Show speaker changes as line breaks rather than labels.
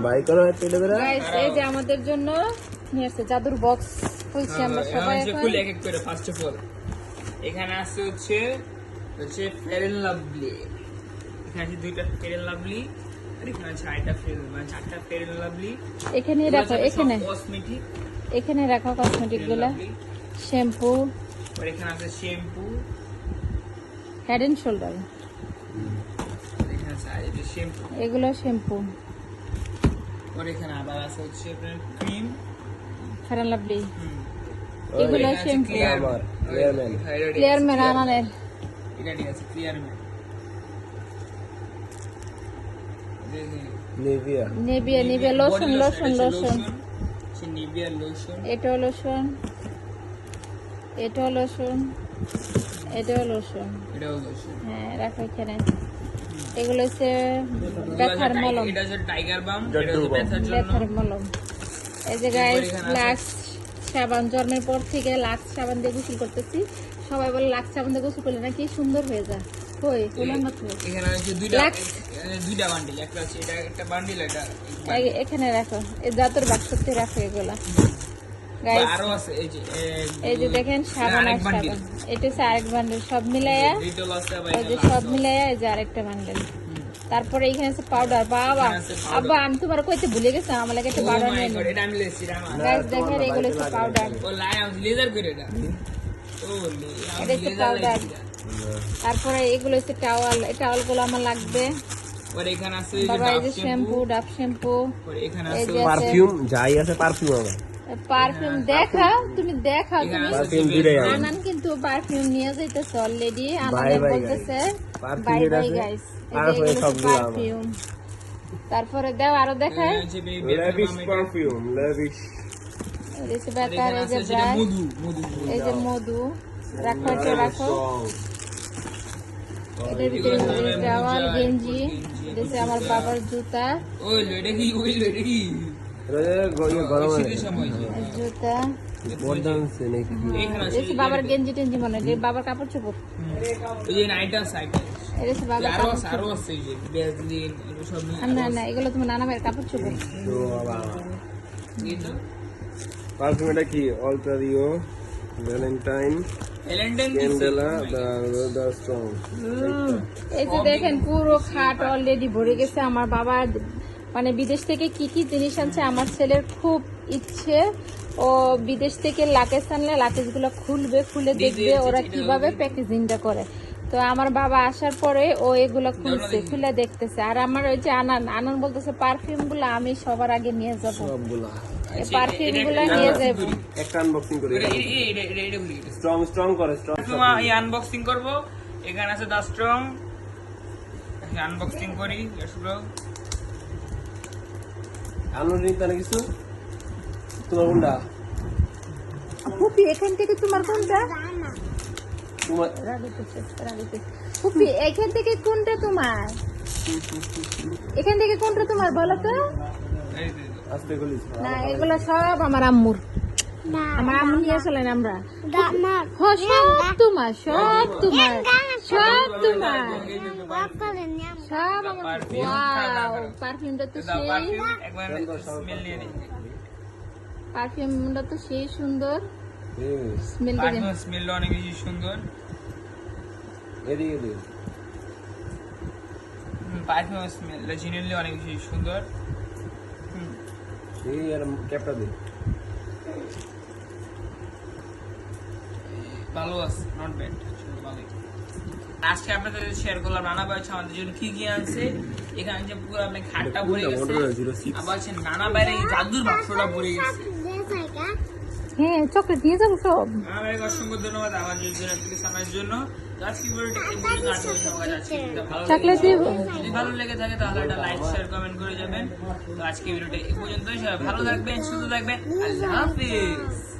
ভাই করো টেলে বেরা
গাইস এই যে আমাদের জন্য নিয়ে আসছে জাদুর বক্স খুলছি আমরা সবাই এখন
খুলে এক এক করে ফার্স্ট অফ অল এখানে আছে হচ্ছে ফেয়ার এন্ড লাভলি এখানে আছে দুইটা ফেয়ার এন্ড লাভলি আর এখানে আছে আইটা ফেয়ার মানে চারটা ফেয়ার এন্ড লাভলি
এখানে রাখো
কসমেটিক
এখানে রাখো কসমেটিক গুলা শ্যাম্পু
আর এখানে আছে শ্যাম্পু
হেড এন্ড শোল্ডার
এখানে আছে এই যে শ্যাম্পু
এগুলো শ্যাম্পু
আর এখানে আবার আছে হচ্ছে আপনার ক্রিম
ফেয়ার এন্ড লাভলি এগুলো শ্যাম্পু
ক্লিয়ারম্যান
ক্লিয়ার ম্যান আনানের
এটা ঠিক আছে clear man
Nivea
Nivea lotion
Nivea lotion
এটাও লোশন এটাও লোশন
এটাও লোশন
হ্যাঁ রাখো এখানে এগুলো হচ্ছে ব্যথার মলম
এটা হচ্ছে টাইগার বাম এটা হচ্ছে ব্যথার জন্য
ব্যথার মলম এই যে গাইস লাক্স সাবান জন্মের পর থেকে লাক্স সাবান দিয়ে গোসল করতেছি সবাই বলে লাক্স সাবান দিয়ে গোসল করলে নাকি সুন্দর হয়ে যায় কই বললাম না তো
এখানে আছে দুইটা বান্ডিল একটা আছে এটা একটা বান্ডিল এটা
এখানে রাখো এই জাতের বাক্সতে রাখো এগুলা গাইস
আরো আছে
এই যে দেখেন সাবান আর সাবান এটা হচ্ছে আরেক বান্ডেল সব মিলায়া
ডিটল আছে
এই যে সব মিলায়া এই যে আরেকটা বান্ডেল তারপরে এখানে আছে পাউডার বাবা আব্বা আমি তোমার কইতে ভুলে গেছি আমার লাগে একটা পাউডার নেই
এটা আমি লেছি
গাইস দেখেন এগুলো হচ্ছে পাউডার
ও লাই আমি লেজার করে এটা ও
এটা হচ্ছে পাউডার তারপরে এগুলো হচ্ছে টাওয়াল এই টাওয়াল গুলো আমার লাগবে
আর এখানে আছে
বাবা এই যে শ্যাম্পু ডাব শ্যাম্পু
আর এখানে
এই
আছে
যে
পারফিউম যাই আছে পারফিউম আমার
পারফিউম দেখাও তুমি দেখাও তুমি
পারফিউম দিলাই আমি
আনান কিন্তু পারফিউম নিয়ে যাইতেছে অলরেডি
Bye
আনান
bye
বলতেছে
Perfume
বাই
এটা
বাই
আছে।
গাইস
তারপরে সবগুলো আমার।
পারফিউম তারপরে দাও আরো দেখায়
লেভিশ পারফিউম লেভিশ
এই যে বেটার এই যে ব্রাশ
মধু
এই যে মধু রাখো এটা রাখো এটার ভিতরে টাওয়াল গেঞ্জি এটা হচ্ছে আমার বাবার জুতা
ওই লইডা কি
গরম
শীতের সময়
জুতা
বর্দান সে নাকি
এখানে আছে
এটা হচ্ছে বাবার গেঞ্জি টেঞ্জি মনে হয় বাবার কাপড় চোপড়
এই যে নাইটা সাইকেল
এটা হচ্ছে বাবার
আরো
কাপড়
আছে আরো আছে এই যে ব্যাজলিন এগুলো সব নিয়ে
না না এগুলো তোমার নানা ভাইয়ের কাপড় চোপড়
তো বাবা
এই তো
পারফিউম এটা কি অল্ট্রা রিও ভ্যালেন্টাইন
এলেন্ডেন
ক্যান্ডেলা দা স্ট্রং
এই যে দেখেন পুরো খাট অলরেডি ভরে গেছে আমার বাবা মানে বিদেশ থেকে কি কি জিনিস আনছে আমার ছেলের খুব ইচ্ছে ও বিদেশ থেকে লাকেজ আনলে লাকেজ গুলো খুলে দেখবে ওরা কিভাবে প্যাকেজিংটা করে তো আমার বাবা আসার পরে ও এগুলো খুলে দেখতেছে আর আমার ওই যে আনান বলতেছে পারফিউম গুলো আমি সবার আগে নিয়ে যাবো
সবগুলা
এই পারফিউম গুলো নিয়ে যাবো
একটা আনবক্সিং করি
এটা ভুলে গেছি
স্ট্রং করে স্ট্রং
তোমার এই আনবক্সিং করব এখানে আছে দা স্ট্রং আনবক্সিং করি শুরু
আনুর নিতে না কিছু তোমার কোনটা
ফুপি এখান থেকে তোমার কোনটা
তোমার
ফুপি এখান থেকে কোনটা তোমার এখান থেকে কোনটা তোমার বলো তো
এই যে
আস্তে গলিস
না এগুলো সব আমার আম্মুর আমার আম্মু নিয়ে আসলেন আমরা সব তোমার সব তোমার সব তোমার সব আমার পারফিউমটা তো সেই
পারফিউম একবার স্মেল নিয়ে নিই
পারফিউমটা তো সেই সুন্দর স্মেল
পারফিউম স্মেলটা অনেক বেশি সুন্দর
এদিকে দিন
পারফিউম স্মেলটা জেনুইনলি অনেক বেশি সুন্দর
এই আর ক্যাপটা দিন
ভালো আছে নট ব্যাড ভালোই আজকে আপনাদের শেয়ার করলাম নানা ভাই আমাদের জন্য কি কি আনছে এখানে যে পুরো আপনি খাটটা ভরে গেছে আবার সে নানা বাইরে জাদুর বাক্সটা ভরে গেছে
হ্যাঁ চকলেট নিয়ে যাবো সব
আমার অসংখ্য ধন্যবাদ আমার জন্য প্লিজ আমার জন্য আজকে ভিডিওটা এই পর্যন্ত আজকে সবাই আজকে ভালো
চকলেট দিব
যদি ভালো লেগে থাকে তাহলে একটা লাইক শেয়ার কমেন্ট করে যাবেন তো আজকে ভিডিওটা এই পর্যন্তই সবাই ভালো থাকবেন সুস্থ থাকবেন আল্লাহ হাফেজ